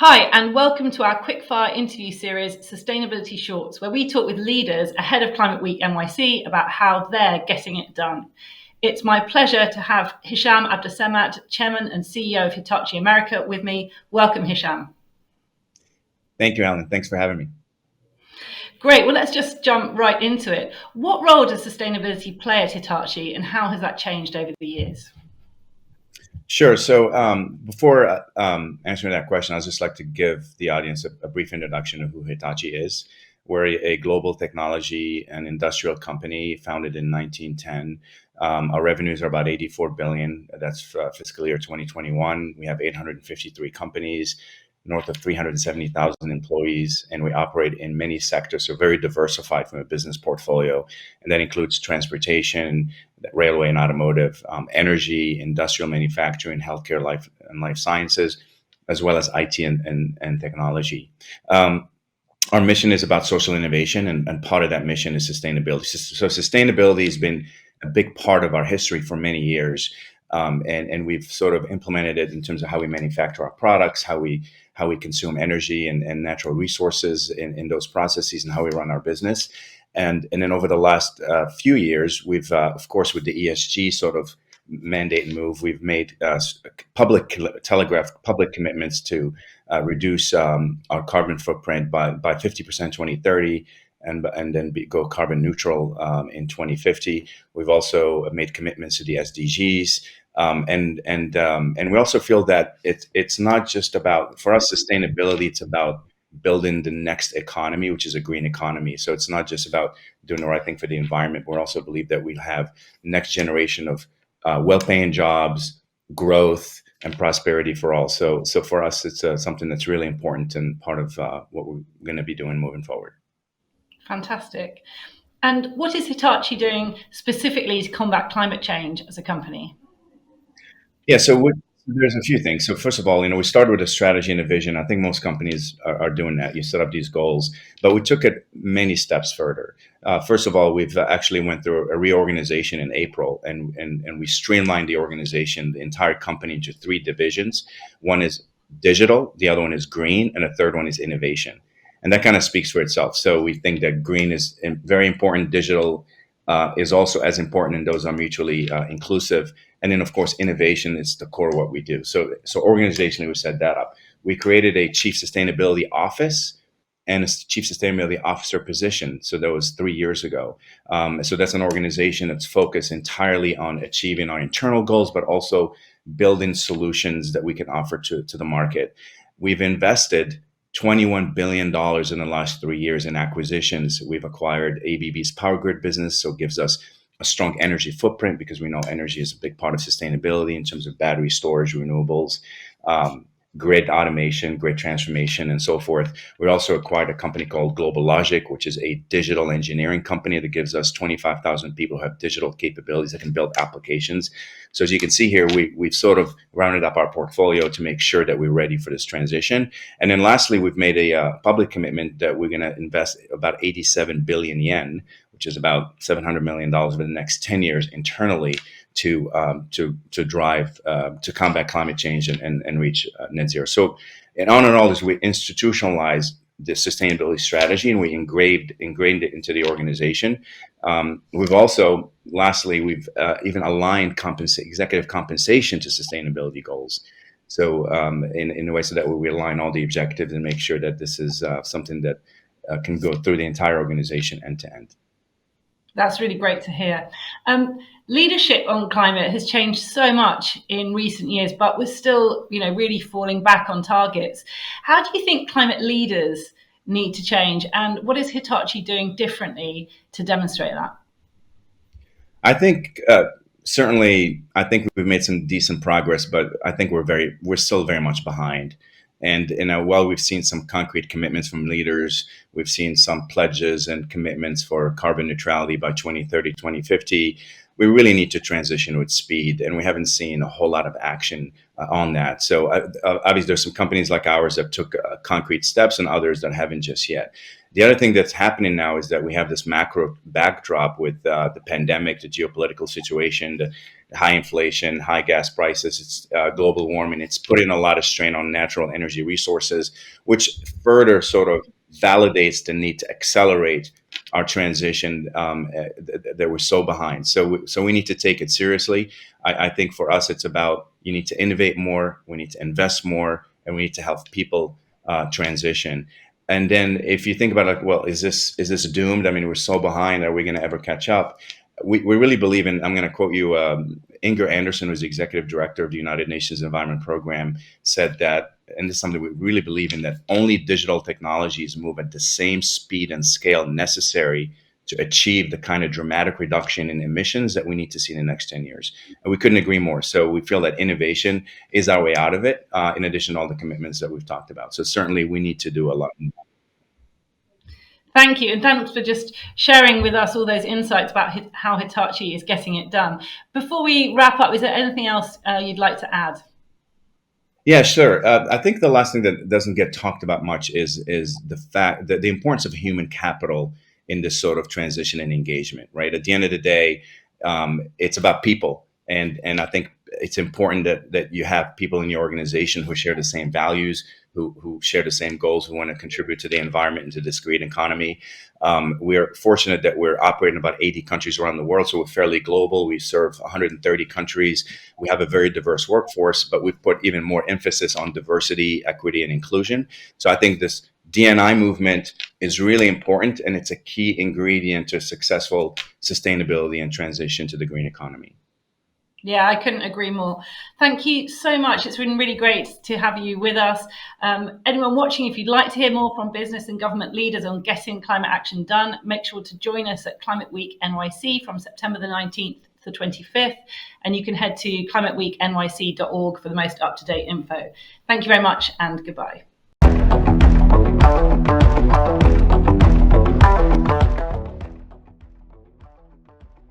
Hi, and welcome to our quickfire interview series, Sustainability Shorts, where we talk with leaders ahead of Climate Week NYC about how they're getting it done. It's my pleasure to have Hicham Abdessamad, Chairman and CEO of Hitachi America, with me. Welcome, Hicham. Thank you, Alan. Thanks for having me. Great. Well, let's just jump right into it. What role does sustainability play at Hitachi, and how has that changed over the years? Sure. So before answering that question, I'd just like to give the audience a brief introduction of who Hitachi is. We're a global technology and industrial company founded in 1910. Our revenues are about 84 billion. That's fiscal year 2021. We have 853 companies, north of 370,000 employees, and we operate in many sectors, so very diversified from a business portfolio. And that includes transportation, railway and automotive, energy, industrial manufacturing, healthcare, life sciences, as well as IT and technology. Our mission is about social innovation, and part of that mission is sustainability. So sustainability has been a big part of our history for many years. And we've sort of implemented it in terms of how we manufacture our products, how we consume energy and natural resources in those processes, and how we run our business. And then over the last few years, we've, of course, with the ESG sort of mandate and move, we've made telegraphed public commitments to reduce our carbon footprint by 50% 2030. And then go carbon neutral in 2050. We've also made commitments to the SDGs, and we also feel that it's not just about, for us, sustainability. It's about building the next economy, which is a green economy. So it's not just about doing the right thing for the environment. We also believe that we'll have next generation of well-paying jobs, growth, and prosperity for all. So for us, it's something that's really important and part of what we're going to be doing moving forward. Fantastic. And what is Hitachi doing specifically to combat climate change as a company? Yeah, so there's a few things. So first of all, we started with a strategy and a vision. I think most companies are doing that. You set up these goals, but we took it many steps further. First of all, we've actually went through a reorganization in April, and we streamlined the organization, the entire company, into three divisions. One is digital, the other one is green, and the third one is innovation. And that kind of speaks for itself. So we think that green is very important. Digital is also as important, and those are mutually inclusive. And then, of course, innovation is the core of what we do. So organizationally, we set that up. We created a chief sustainability office and a chief sustainability officer position. So that was 3 years ago. So that's an organization that's focused entirely on achieving our internal goals, but also building solutions that we can offer to the market. We've invested $21 billion in the last 3 years in acquisitions. We've acquired ABB's power grid business, so it gives us a strong energy footprint, because we know energy is a big part of sustainability in terms of battery storage, renewables, grid automation, grid transformation, and so forth. We also acquired a company called Global Logic, which is a digital engineering company that gives us 25,000 people who have digital capabilities that can build applications. So as you can see here, we've sort of rounded up our portfolio to make sure that we're ready for this transition. And then lastly, we've made a public commitment that we're going to invest about 87 billion yen, which is about $700 million over the next 10 years internally to drive to combat climate change and reach net zero. So, and on and all this, we institutionalized the sustainability strategy, and we ingrained it into the organization. We've also, lastly, we've even aligned executive compensation to sustainability goals. So in a way so that we align all the objectives and make sure that this is something that can go through the entire organization end to end. That's really great to hear. Leadership on climate has changed so much in recent years, but we're still, really falling back on targets. How do you think climate leaders need to change, and what is Hitachi doing differently to demonstrate that? I think certainly, I think we've made some decent progress, but I think we're still very much behind. And while we've seen some concrete commitments from leaders, we've seen some pledges and commitments for carbon neutrality by 2030, 2050. We really need to transition with speed, and we haven't seen a whole lot of action on that. So obviously, there's some companies like ours that took concrete steps, and others that haven't just yet. The other thing that's happening now is that we have this macro backdrop with the pandemic, the geopolitical situation, the high inflation, high gas prices, it's global warming. It's putting a lot of strain on natural energy resources, which further sort of validates the need to accelerate our transition that we're so behind. So we need to take it seriously. I think for us, it's about you need to innovate more, we need to invest more, and we need to help people transition. And then if you think about like, well, is this doomed? I mean, we're so behind. Are we going to ever catch up? We really believe in. I'm going to quote you. Inger Anderson, who's the executive director of the United Nations Environment Program, said that, and this is something we really believe in, that only digital technologies move at the same speed and scale necessary to achieve the kind of dramatic reduction in emissions that we need to see in the next 10 years. And we couldn't agree more. So we feel that innovation is our way out of it, in addition to all the commitments that we've talked about. So certainly we need to do a lot more. Thank you, and thanks for just sharing with us all those insights about how Hitachi is getting it done. Before we wrap up, is there anything else you'd like to add? Yeah, sure. I think the last thing that doesn't get talked about much is the fact that the importance of human capital in this sort of transition and engagement. Right. At the end of the day, it's about people, and I think it's important that you have people in your organization who share the same values, who share the same goals, who want to contribute to the environment and to this great economy. We're fortunate that we're operating in about 80 countries around the world, so we're fairly global. We serve 130 countries. We have a very diverse workforce, but we've put even more emphasis on diversity, equity, and inclusion. So I think this D&I movement is really important, and it's a key ingredient to successful sustainability and transition to the green economy. Yeah, I couldn't agree more. Thank you so much. It's been really great to have you with us. Anyone watching, if you'd like to hear more from business and government leaders on getting climate action done, make sure to join us at Climate Week NYC from September the 19th to the 25th. And you can head to climateweeknyc.org for the most up-to-date info. Thank you very much and goodbye.